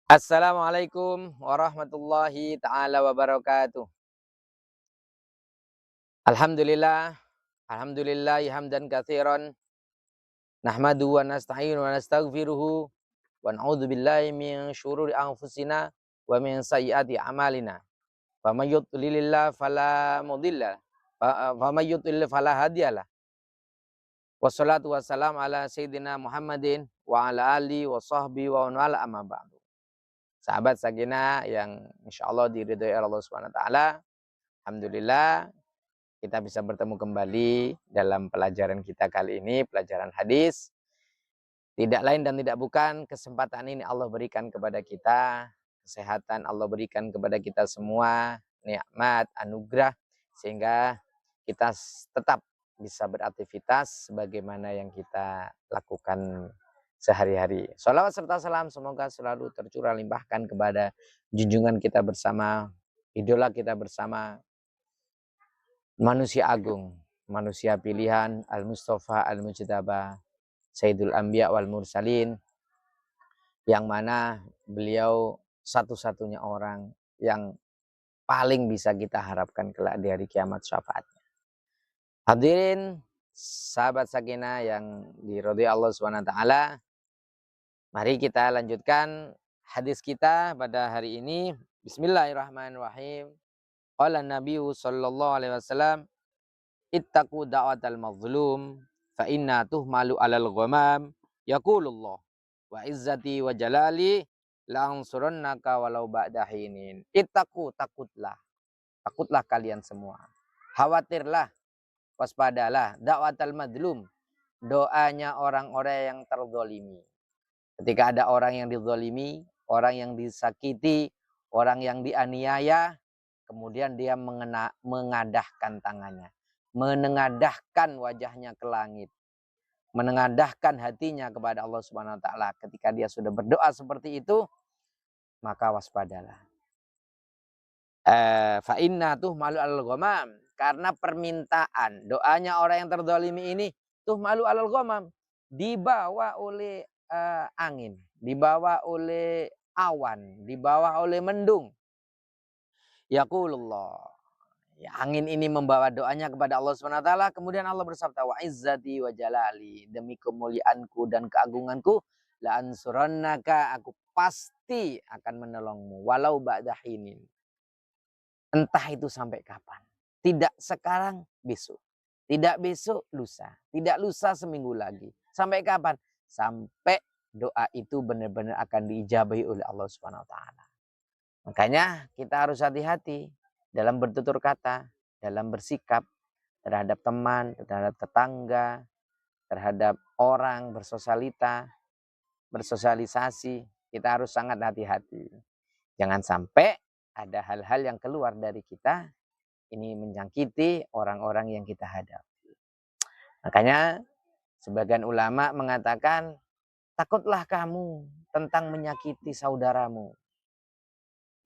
Assalamualaikum warahmatullahi taala wabarakatuh. Alhamdulillah, alhamdulillahi hamdan katsiran nahmaduhu wa nasta'inu wa nastaghfiruhu wa na'udzu billahi min syururi anfusina wa min sayyiati a'malina. Faman yudlilillahu fala mudilla faman yudlil fala hadiyalah. Wassalatu wassalamu ala sayyidina Muhammadin wa ala alihi wa sahbihi wa man wala amma ba'du. Sahabat Sakinah yang insyaallah diridhoi Allah Subhanahu wa taala, alhamdulillah kita bisa bertemu kembali dalam pelajaran kita kali ini, pelajaran hadis. Tidak lain dan tidak bukan, kesempatan ini Allah berikan kepada kita, kesehatan Allah berikan kepada kita semua, nikmat, anugerah, sehingga kita tetap bisa beraktivitas sebagaimana yang kita lakukan sehari-hari. Shalawat serta salam semoga selalu tercurah limpahkan kepada junjungan kita bersama, idola kita bersama, manusia agung, manusia pilihan, Al-Mustafa Al-Mujtaba, Sayyidul Anbiya wal Mursalin, yang mana beliau satu-satunya orang yang paling bisa kita harapkan kelak di hari kiamat syafaatnya. Hadirin sahabat Sakinah yang diridhoi Allah Subhanahu wa taala, mari kita lanjutkan hadis kita pada hari ini. Bismillahirrahmanirrahim. Qala Nabi sallallahu alaihi wasallam, ittaqu da'watal mazlum fa inna tuhmalu 'alal ghamam yaqulullah wa izzati wa jalali la ansurannaka walau ba'da hinin. Ittaqu, takutlah kalian semua. Khawatirlah, waspadalah da'watal mazlum, doanya orang-orang yang terzalimi. Ketika ada orang yang dizalimi, orang yang disakiti, orang yang dianiaya, kemudian dia mengadahkan tangannya, menengadahkan wajahnya ke langit, menengadahkan hatinya kepada Allah Subhanahu wa taala. Ketika dia sudah berdoa seperti itu, maka waspadalah. Fa inna tuhmalu alal ghamam, karena permintaan doanya orang yang terzalimi ini tuhmalu alal ghamam, dibawa oleh angin, dibawa oleh awan, dibawa oleh mendung. Yaqulullah, ya, angin ini membawa doanya kepada Allah Subhanahu wa taala, kemudian Allah bersabda, wa izzati wa jalali, demi kemuliaanku dan keagunganku, la ansurannaka, aku pasti akan menolongmu walau ba'da hinin. Entah itu sampai kapan. Tidak sekarang, besok. Tidak besok, lusa. Tidak lusa, seminggu lagi. Sampai kapan? Sampai doa itu benar-benar akan diijabahi oleh Allah Subhanahu wa taala. Makanya kita harus hati-hati dalam bertutur kata, dalam bersikap terhadap teman, terhadap tetangga, terhadap orang, bersosialisasi. Kita harus sangat hati-hati. Jangan sampai ada hal-hal yang keluar dari kita ini menyakiti orang-orang yang kita hadapi. Makanya sebagian ulama mengatakan, takutlah kamu tentang menyakiti saudaramu.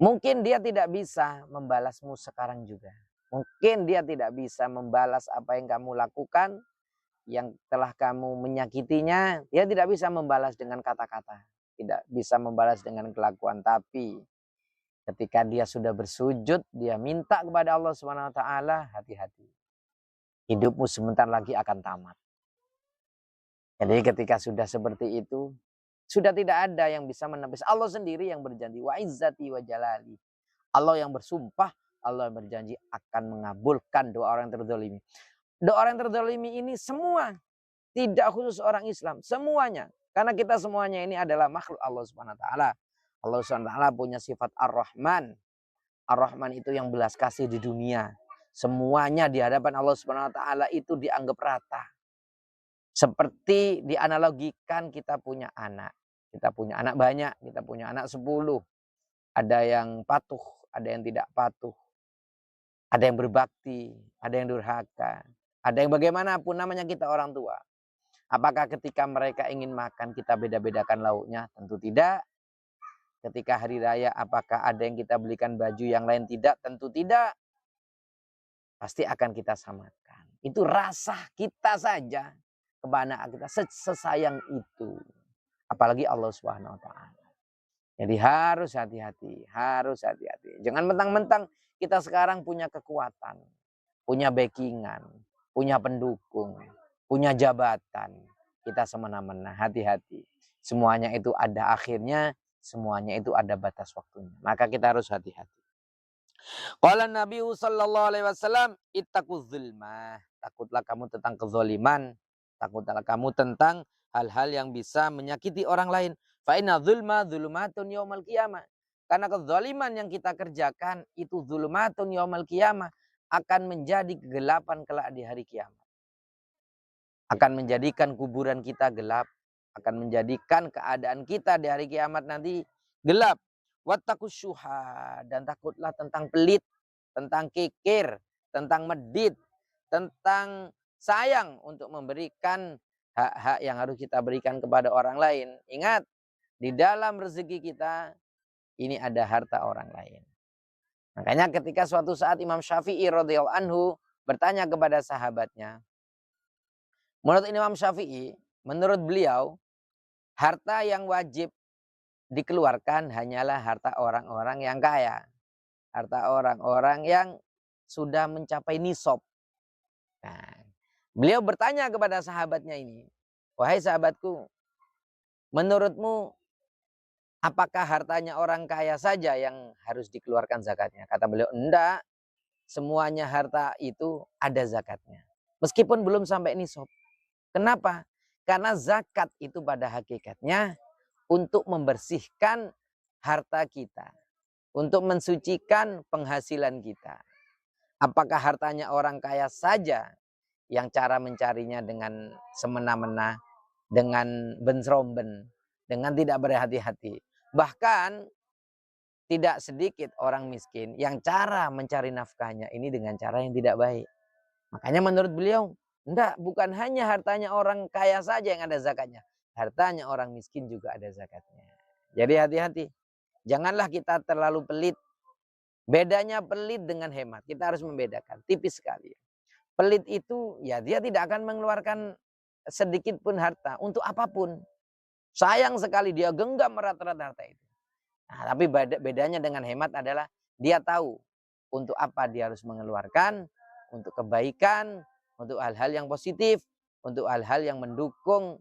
Mungkin dia tidak bisa membalasmu sekarang juga. Mungkin dia tidak bisa membalas apa yang kamu lakukan, yang telah kamu menyakitinya. Dia tidak bisa membalas dengan kata-kata, tidak bisa membalas dengan kelakuan. Tapi ketika dia sudah bersujud, dia minta kepada Allah Subhanahu wa taala, hati-hati. Hidupmu sebentar lagi akan tamat. Jadi ketika sudah seperti itu, sudah tidak ada yang bisa menepis. Allah sendiri yang berjanji, wa izzati wa jalali. Allah yang bersumpah, Allah yang berjanji akan mengabulkan doa orang yang terzalimi. Doa orang yang terzalimi ini semua, tidak khusus orang Islam, semuanya. Karena kita semuanya ini adalah makhluk Allah Subhanahu wa taala. Allah Subhanahu wa taala punya sifat Ar-Rahman. Ar-Rahman itu yang belas kasih di dunia. Semuanya di hadapan Allah Subhanahu wa taala itu dianggap rata. Seperti dianalogikan kita punya anak. Kita punya anak banyak, kita punya anak 10. Ada yang patuh, ada yang tidak patuh. Ada yang berbakti, ada yang durhaka. Ada yang bagaimanapun namanya kita orang tua. Apakah ketika mereka ingin makan kita beda-bedakan lauknya? Tentu tidak. Ketika hari raya apakah ada yang kita belikan baju yang lain? Tidak, tentu tidak. Pasti akan kita samakan. Itu rasa kita saja kepada kita sesayang itu. Apalagi Allah Subhanahu wa taala. Jadi harus hati-hati, harus hati-hati. Jangan mentang-mentang kita sekarang punya kekuatan, punya backingan, punya pendukung, punya jabatan. Kita semena-mena, hati-hati. Semuanya itu ada akhirnya, semuanya itu ada batas waktunya. Maka kita harus hati-hati. Qala Nabi sallallahu alaihi wasallam, ittaquz zulmah. Takutlah kamu tentang kezaliman, takutlah kamu tentang hal-hal yang bisa menyakiti orang lain. Fa inna zulma dzulumatun yaumal qiyamah. Karena kezaliman yang kita kerjakan itu dzulumatun yaumal qiyamah, akan menjadi kegelapan kelak di hari kiamat. Akan menjadikan kuburan kita gelap, akan menjadikan keadaan kita di hari kiamat nanti gelap. Wattaqus syuha, dan takutlah tentang pelit, tentang kikir, tentang medit, tentang sayang untuk memberikan hak-hak yang harus kita berikan kepada orang lain. Ingat, di dalam rezeki kita ini ada harta orang lain. Makanya ketika suatu saat Imam Syafi'i radhiyallahu anhu bertanya kepada sahabatnya, menurut Imam Syafi'i, menurut beliau, harta yang wajib dikeluarkan hanyalah harta orang-orang yang kaya. Harta orang-orang yang sudah mencapai nisab. Nah, beliau bertanya kepada sahabatnya ini, wahai sahabatku, menurutmu apakah hartanya orang kaya saja yang harus dikeluarkan zakatnya? Kata beliau, enggak, semuanya harta itu ada zakatnya. Meskipun belum sampai nisab. Kenapa? Karena zakat itu pada hakikatnya untuk membersihkan harta kita. Untuk mensucikan penghasilan kita. Apakah hartanya orang kaya saja yang cara mencarinya dengan semena-mena, dengan benseromben, dengan tidak berhati-hati. Bahkan tidak sedikit orang miskin yang cara mencari nafkahnya ini dengan cara yang tidak baik. Makanya menurut beliau, enggak, bukan hanya hartanya orang kaya saja yang ada zakatnya. Hartanya orang miskin juga ada zakatnya. Jadi hati-hati. Janganlah kita terlalu pelit. Bedanya pelit dengan hemat. Kita harus membedakan. Tipis sekali. Pelit itu ya dia tidak akan mengeluarkan sedikit pun harta untuk apapun. Sayang sekali dia genggam erat-erat harta itu. Nah, tapi bedanya dengan hemat adalah dia tahu untuk apa dia harus mengeluarkan, untuk kebaikan, untuk hal-hal yang positif, untuk hal-hal yang mendukung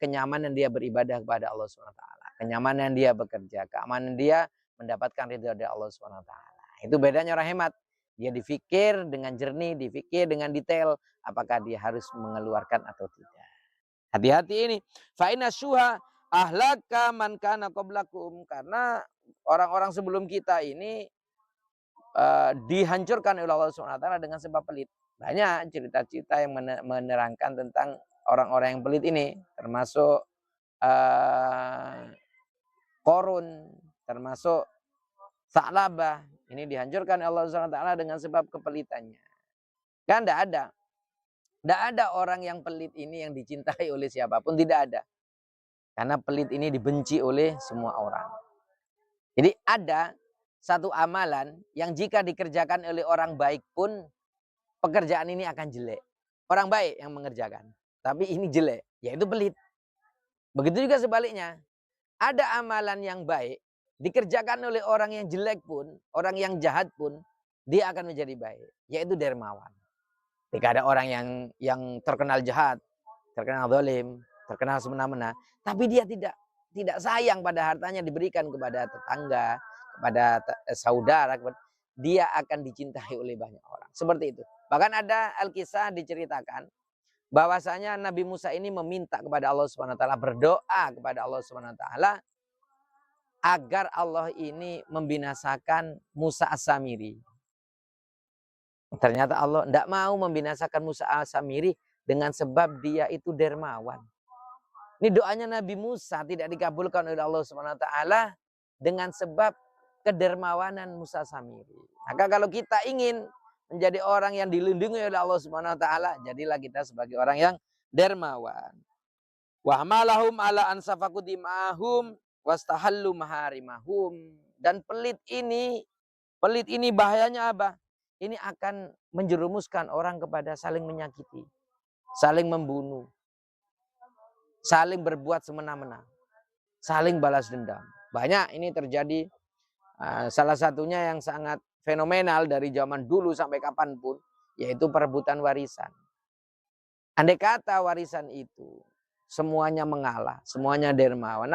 kenyamanan dia beribadah kepada Allah SWT. Kenyamanan dia bekerja, keamanan dia mendapatkan ridha dari Allah SWT. Itu bedanya orang hemat. Dia difikir dengan jernih, difikir dengan detail, apakah dia harus mengeluarkan atau tidak. Hati-hati ini. Fa inna syuha ahlaka man kana qablakum, karena orang-orang sebelum kita ini dihancurkan oleh Allah SWT dengan sebab pelit. Banyak cerita-cerita yang menerangkan tentang orang-orang yang pelit ini, termasuk Korun, termasuk Sa'labah. Ini dihancurkan Allah SWT dengan sebab kepelitannya. Kan tidak ada orang yang pelit ini yang dicintai oleh siapapun, tidak ada. Karena pelit ini dibenci oleh semua orang. Jadi ada satu amalan yang jika dikerjakan oleh orang baik pun pekerjaan ini akan jelek. Orang baik yang mengerjakan, tapi ini jelek, yaitu pelit. Begitu juga sebaliknya. Ada amalan yang baik dikerjakan oleh orang yang jelek pun, orang yang jahat pun, dia akan menjadi baik, yaitu dermawan. Jika ada orang yang terkenal jahat, terkenal zalim, terkenal semena-mena, tapi dia tidak sayang pada hartanya diberikan kepada tetangga, kepada saudara, dia akan dicintai oleh banyak orang. Seperti itu. Bahkan ada Alkisah diceritakan bahwasanya Nabi Musa ini meminta kepada Allah SWT, berdoa kepada Allah SWT agar Allah ini membinasakan Musa As-Samiri. Ternyata Allah tidak mau membinasakan Musa As-Samiri dengan sebab dia itu dermawan. Ini doanya Nabi Musa tidak dikabulkan oleh Allah SWT dengan sebab kedermawanan Musa As-Samiri. Maka kalau kita ingin menjadi orang yang dilindungi oleh Allah SWT, jadilah kita sebagai orang yang dermawan. Wa hamalahum ala ansafaku dimahum wastahallu maharimahum. Dan pelit ini bahayanya apa? Ini akan menjerumuskan orang kepada saling menyakiti, saling membunuh, saling berbuat semena-mena, saling balas dendam. Banyak ini terjadi. Salah satunya yang sangat fenomenal dari zaman dulu sampai kapanpun, yaitu perebutan warisan. Andai kata warisan itu semuanya mengalah, semuanya dermawan,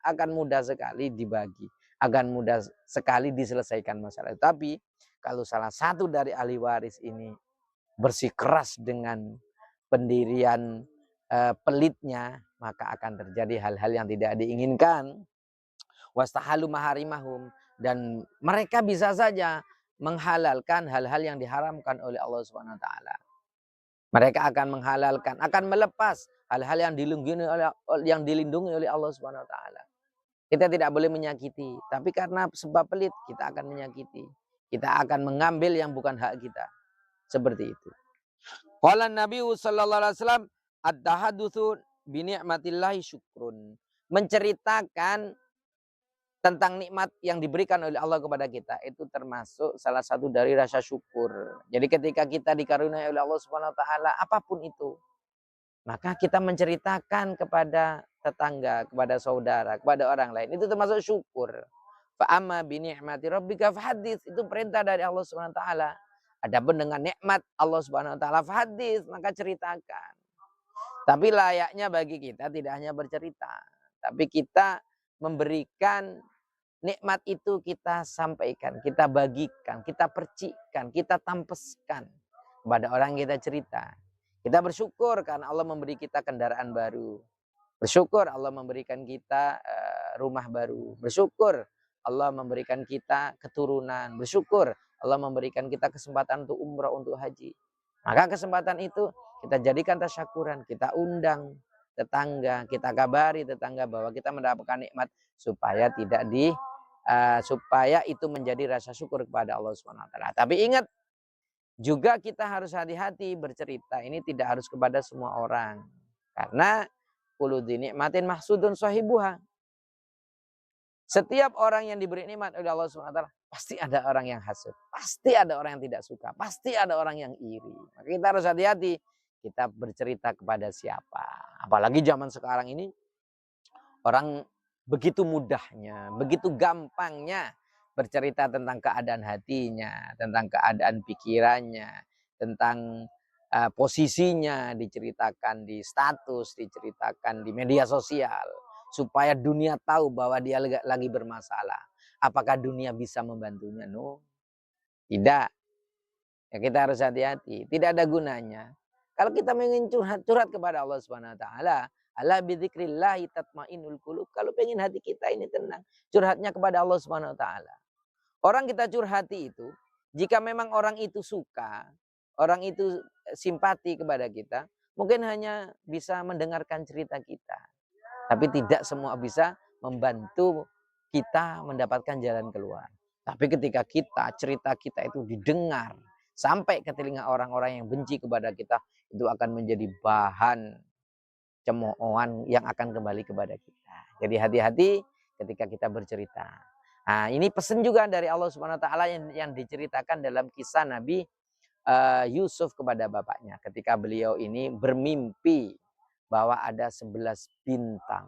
akan mudah sekali dibagi, akan mudah sekali diselesaikan masalah. Tapi kalau salah satu dari ahli waris ini bersikeras dengan pendirian pelitnya, maka akan terjadi hal-hal yang tidak diinginkan. Wastahalu maharimahum, dan mereka bisa saja menghalalkan hal-hal yang diharamkan oleh Allah Subhanahu wa taala. Mereka akan menghalalkan, akan melepas hal-hal yang dilindungi oleh Allah Subhanahu wa taala. Kita tidak boleh menyakiti, tapi karena sebab pelit kita akan menyakiti. Kita akan mengambil yang bukan hak kita. Seperti itu. Qala Nabi sallallahu alaihi wasallam, at-tahadutsu bi ni'matillahi syukrun. Menceritakan tentang nikmat yang diberikan oleh Allah kepada kita itu termasuk salah satu dari rasa syukur. Jadi ketika kita dikaruniai oleh Allah Subhanahu wa taala apapun itu, maka kita menceritakan kepada tetangga, kepada saudara, kepada orang lain, itu termasuk syukur. Fa amma bi ni'mati rabbika fahadits, itu perintah dari Allah Subhanahu wa taala. Adapun dengan nikmat Allah Subhanahu wa taala fahadits, maka ceritakan. Tapi layaknya bagi kita tidak hanya bercerita, tapi kita memberikan nikmat itu, kita sampaikan, kita bagikan, kita percikan, kita tampeskan kepada orang yang kita cerita. Kita bersyukur karena Allah memberi kita kendaraan baru. Bersyukur Allah memberikan kita rumah baru. Bersyukur Allah memberikan kita keturunan. Bersyukur Allah memberikan kita kesempatan untuk umrah, untuk haji. Maka kesempatan itu kita jadikan tasyakuran. Kita undang tetangga, kita kabari tetangga bahwa kita mendapatkan nikmat, supaya supaya itu menjadi rasa syukur kepada Allah Subhanahu wa taala. Tapi ingat juga kita harus hati-hati bercerita ini tidak harus kepada semua orang. Karena kullu dzinikmatin mahsudun sahibuha. Setiap orang yang diberi nikmat oleh Allah Subhanahu wa taala pasti ada orang yang hasud, pasti ada orang yang tidak suka, pasti ada orang yang iri. Maka kita harus hati-hati kita bercerita kepada siapa. Apalagi zaman sekarang ini orang begitu mudahnya, begitu gampangnya bercerita tentang keadaan hatinya, tentang keadaan pikirannya, tentang posisinya, diceritakan di status, diceritakan di media sosial, supaya dunia tahu bahwa dia lagi bermasalah. Apakah dunia bisa membantunya? No, tidak. Ya, kita harus hati-hati, tidak ada gunanya. Kalau kita ingin curhat kepada Allah Subhanahu wa taala, ala bidzikrillahi tatmainnul qulub. Kalau pengen hati kita ini tenang, curhatnya kepada Allah Subhanahu wa taala. Orang kita curhati itu, jika memang orang itu suka, orang itu simpati kepada kita, mungkin hanya bisa mendengarkan cerita kita. Tapi tidak semua bisa membantu kita mendapatkan jalan keluar. Tapi ketika cerita kita itu didengar sampai ke telinga orang-orang yang benci kepada kita, itu akan menjadi bahan cemoohan yang akan kembali kepada kita. Jadi hati-hati ketika kita bercerita. Nah, ini pesan juga dari Allah Subhanahu wa taala yang diceritakan dalam kisah Nabi Yusuf kepada bapaknya ketika beliau ini bermimpi bahwa ada 11 bintang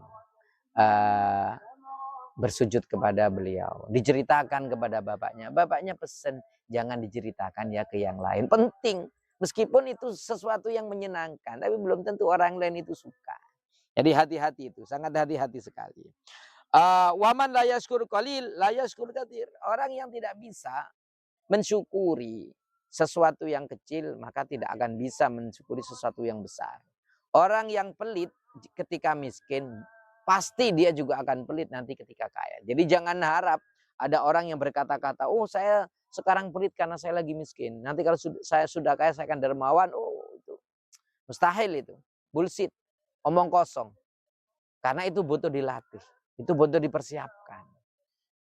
bersujud kepada beliau. Diceritakan kepada bapaknya. Bapaknya pesan jangan diceritakan ya ke yang lain. Penting. Meskipun itu sesuatu yang menyenangkan, tapi belum tentu orang lain itu suka. Jadi hati-hati itu, sangat hati-hati sekali. Waman la yashkur qalil la yashkur katsir. Orang yang tidak bisa mensyukuri sesuatu yang kecil, maka tidak akan bisa mensyukuri sesuatu yang besar. Orang yang pelit ketika miskin, pasti dia juga akan pelit nanti ketika kaya. Jadi jangan harap ada orang yang berkata-kata, oh saya sekarang pelit karena saya lagi miskin. Nanti kalau saya sudah kaya saya akan dermawan. Oh itu mustahil, itu bullshit, omong kosong. Karena itu butuh dilatih, itu butuh dipersiapkan.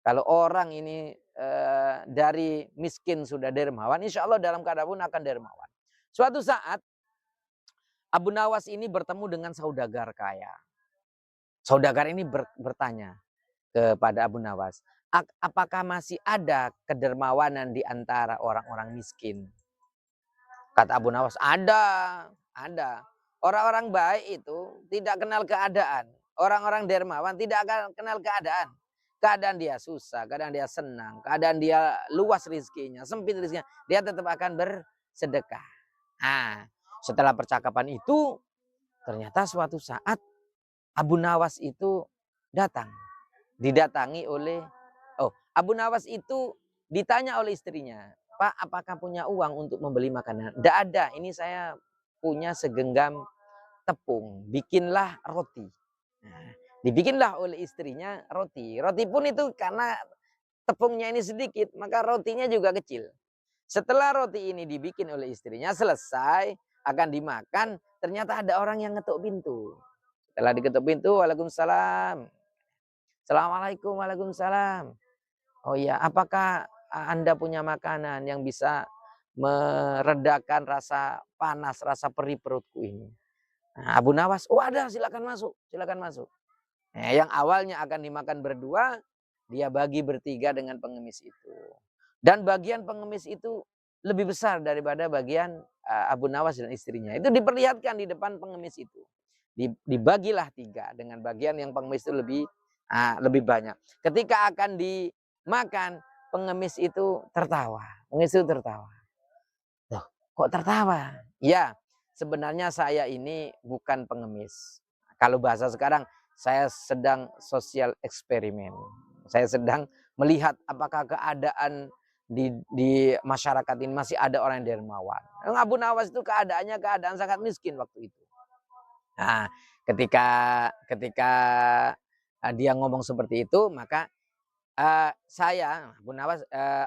Kalau orang ini dari miskin sudah dermawan, insya Allah dalam keadaan pun akan dermawan. Suatu saat Abu Nawas ini bertemu dengan saudagar kaya. Saudagar ini bertanya kepada Abu Nawas, apakah masih ada kedermawanan di antara orang-orang miskin? Kata Abu Nawas, ada. Orang-orang baik itu tidak kenal keadaan. Orang-orang dermawan tidak akan kenal keadaan. keadaan dia susah, keadaan dia senang, keadaan dia luas rizkinya, sempit rizkinya, dia tetap akan bersedekah. Nah, setelah percakapan itu, ternyata suatu saat Abu Nawas itu datang. Didatangi oleh, Abu Nawas itu ditanya oleh istrinya, Pak, apakah punya uang untuk membeli makanan? Tidak ada, ini saya punya segenggam tepung, bikinlah roti. Nah, dibikinlah oleh istrinya roti. Roti pun itu karena tepungnya ini sedikit, maka rotinya juga kecil. Setelah roti ini dibikin oleh istrinya, selesai, akan dimakan, ternyata ada orang yang ngetuk pintu. Setelah diketuk pintu, Waalaikumsalam. Assalamualaikum, Waalaikumsalam. Oh iya, apakah Anda punya makanan yang bisa meredakan rasa panas, rasa perih perutku ini? Nah, Abu Nawas, oh ada, silakan masuk, silakan masuk. Nah, yang awalnya akan dimakan berdua, dia bagi bertiga dengan pengemis itu. Dan bagian pengemis itu lebih besar daripada bagian Abu Nawas dan istrinya. Itu diperlihatkan di depan pengemis itu. Dibagilah tiga dengan bagian yang pengemis itu lebih banyak. Ketika akan dimakan, pengemis itu tertawa. Pengemis itu tertawa. Loh, kok tertawa? Ya, sebenarnya saya ini bukan pengemis. Kalau bahasa sekarang, saya sedang sosial eksperimen. Saya sedang melihat apakah keadaan di masyarakat ini masih ada orang yang dermawan. Abu Nawas itu keadaannya keadaan sangat miskin waktu itu. Nah, ketika dia ngomong seperti itu, maka saya, Abu Nawas,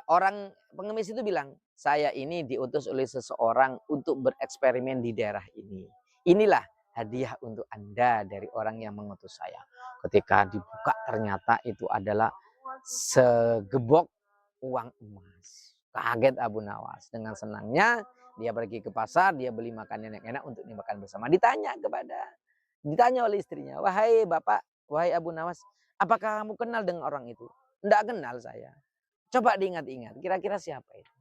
orang pengemis itu bilang, saya ini diutus oleh seseorang untuk bereksperimen di daerah ini. Inilah hadiah untuk Anda dari orang yang mengutus saya. Ketika dibuka ternyata itu adalah segebok uang emas. Kaget Abu Nawas. Dengan senangnya dia pergi ke pasar, dia beli makanan yang enak untuk dimakan bersama. Ditanya oleh istrinya, wahai bapak, wahai Abu Nawas, apakah kamu kenal dengan orang itu? Tidak kenal saya. Coba diingat-ingat, kira-kira siapa itu?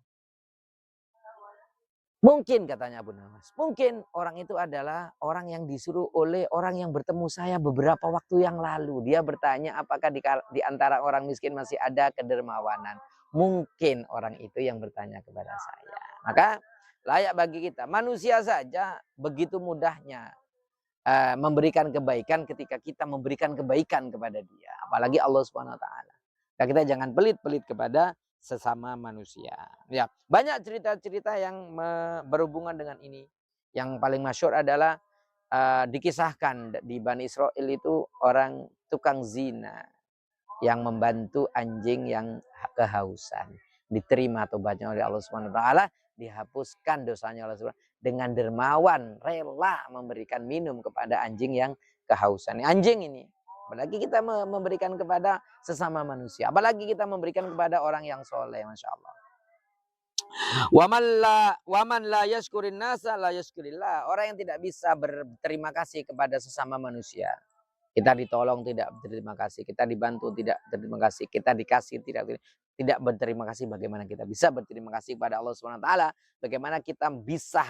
Mungkin katanya Abu Nawas, mungkin orang itu adalah orang yang disuruh oleh orang yang bertemu saya beberapa waktu yang lalu. Dia bertanya apakah di antara orang miskin masih ada kedermawanan. Mungkin orang itu yang bertanya kepada saya. Maka layak bagi kita, manusia saja begitu mudahnya memberikan kebaikan ketika kita memberikan kebaikan kepada dia. Apalagi Allah Subhanahu Wa Taala. Nah, kita jangan pelit-pelit kepada sesama manusia. Ya, banyak cerita-cerita yang berhubungan dengan ini. Yang paling masyhur adalah dikisahkan di Bani Israel itu orang tukang zina yang membantu anjing yang kehausan. Diterima tobatnya oleh Allah Subhanahu Wa Taala, dihapuskan dosanya oleh Allah dengan dermawan rela memberikan minum kepada anjing yang kehausan. Anjing ini, apalagi kita memberikan kepada sesama manusia, apalagi kita memberikan kepada orang yang soleh, masya Allah. Waman la yashkurin nasa la yashkurillah. Orang yang tidak bisa berterima kasih kepada sesama manusia. Kita ditolong tidak berterima kasih, kita dibantu tidak berterima kasih, kita dikasih tidak berterima kasih. Bagaimana kita bisa berterima kasih pada Allah Subhanahu Wa Taala? Bagaimana kita bisa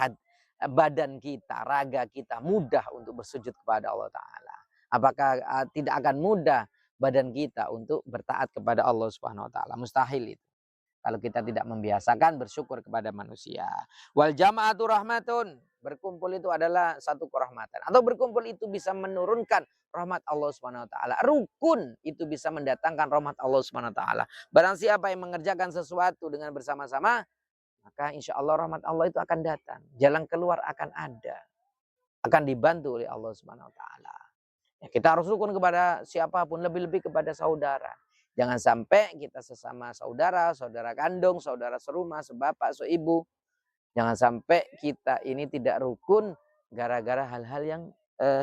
badan kita, raga kita mudah untuk bersujud kepada Allah Taala? Apakah tidak akan mudah badan kita untuk bertaat kepada Allah Subhanahu Wa Taala? Mustahil itu. Kalau kita tidak membiasakan bersyukur kepada manusia. Wal jama'atu rahmatun. Berkumpul itu adalah satu kerahmatan. Atau berkumpul itu bisa menurunkan rahmat Allah Subhanahu Wa Taala. Rukun itu bisa mendatangkan rahmat Allah Subhanahu Wa Taala. Barang siapa yang mengerjakan sesuatu dengan bersama-sama, maka insya Allah rahmat Allah itu akan datang. Jalan keluar akan ada. Akan dibantu oleh Allah Subhanahu Wa Taala. Ya, kita harus rukun kepada siapapun, lebih-lebih kepada saudara. Jangan sampai kita sesama saudara, saudara kandung, saudara serumah, sebapak, seibu. Jangan sampai kita ini tidak rukun gara-gara hal-hal yang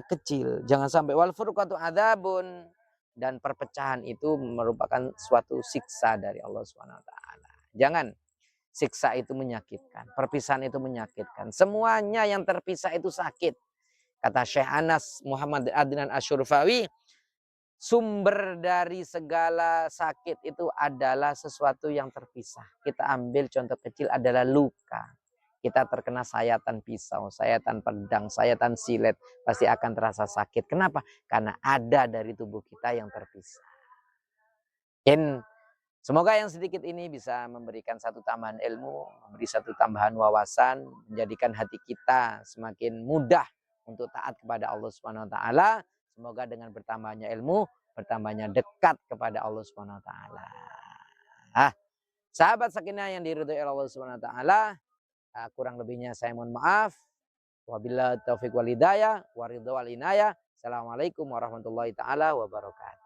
kecil. Jangan sampai wal furqatu adzabun, dan perpecahan itu merupakan suatu siksa dari Allah Subhanahu Wa Taala. Jangan, siksa itu menyakitkan, perpisahan itu menyakitkan. Semuanya yang terpisah itu sakit. Kata Syekh Anas Muhammad Adnan Asyurfawi, sumber dari segala sakit itu adalah sesuatu yang terpisah. Kita ambil contoh kecil adalah luka. Kita terkena sayatan pisau, sayatan pedang, sayatan silet, pasti akan terasa sakit. Kenapa? Karena ada dari tubuh kita yang terpisah. Semoga yang sedikit ini bisa memberikan satu tambahan ilmu, memberi satu tambahan wawasan, menjadikan hati kita semakin mudah untuk taat kepada Allah Subhanahu wa taala. Semoga dengan bertambahnya ilmu, bertambahnya dekat kepada Allah Subhanahu wa taala. Sahabat sakinah yang diridhoi Allah Subhanahu wa taala, kurang lebihnya saya mohon maaf. Wabillahi taufiq wal hidayah, waridho wal inayah. Assalamualaikum warahmatullahi taala wabarakatuh.